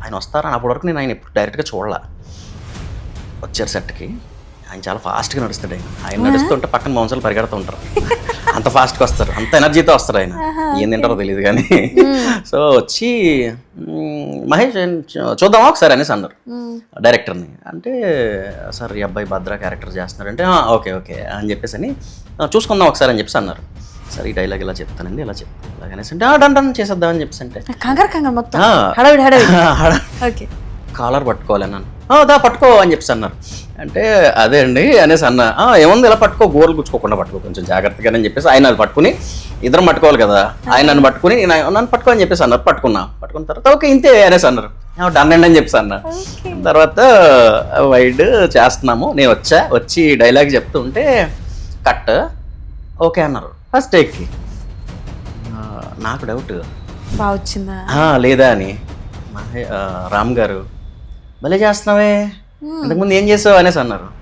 ఆయన వస్తారని అప్పటి వరకు నేను ఆయన ఎప్పుడు డైరెక్ట్గా చూడాల. వచ్చారు సెట్కి, ఆయన చాలా ఫాస్ట్గా నడుస్తాడు. ఆయన నడుస్తుంటే పక్కన మౌన్సాలు పరిగెడుతూ ఉంటారు. అంత ఫాస్ట్గా వస్తారు, అంత ఎనర్జీతో వస్తారు ఆయన. ఏం తింటారో తెలియదు కానీ. సో వచ్చి మహేష్ చూద్దామా ఒకసారి అనేసి అన్నారు డైరెక్టర్ని. అంటే సార్ ఈ అబ్బాయి భద్ర క్యారెక్టర్ చేస్తున్నారంటే ఓకే ఓకే అని చెప్పేసి అని చూసుకుందాం ఒకసారి అని చెప్పేసి అన్నారు. సరే ఈ డైలాగ్ ఇలా చెప్తానండి, ఇలా చెప్తాను ఇలా అనేసి అంటే డన్ డన్ చేసేద్దామని చెప్పేసి అంటే కాలర్ పట్టుకోవాలన్నాను. దా పట్టుకో అని చెప్పేసి అన్నారు. అంటే అదే అండి అనేసి అన్న. ఏముంది ఇలా పట్టుకో, గోర్లు గుచ్చుకోకుండా పట్టుకో కొంచెం జాగ్రత్తగా అని చెప్పేసి ఆయన అది పట్టుకుని, ఇద్దరం పట్టుకోవాలి కదా, ఆయన నన్ను పట్టుకుని నన్ను పట్టుకో అని చెప్పేసి అన్నారు. పట్టుకున్న తర్వాత ఓకే ఇంతే అనేసి అన్నారు. డన్ అండి అని చెప్పేసి అన్న. తర్వాత వైడ్ చేస్తున్నాము, నేను వచ్చి డైలాగ్ చెప్తూ ఉంటే కట్ ఓకే అన్నారు ఫస్ట్ టేక్కి. నాకు డౌట్ బాగా వచ్చిందా లేదా అని. రామ్ గారు భలే చేస్తున్నావే, ఇంతకుముందు ఏం చేసావు అనేసి అన్నారు.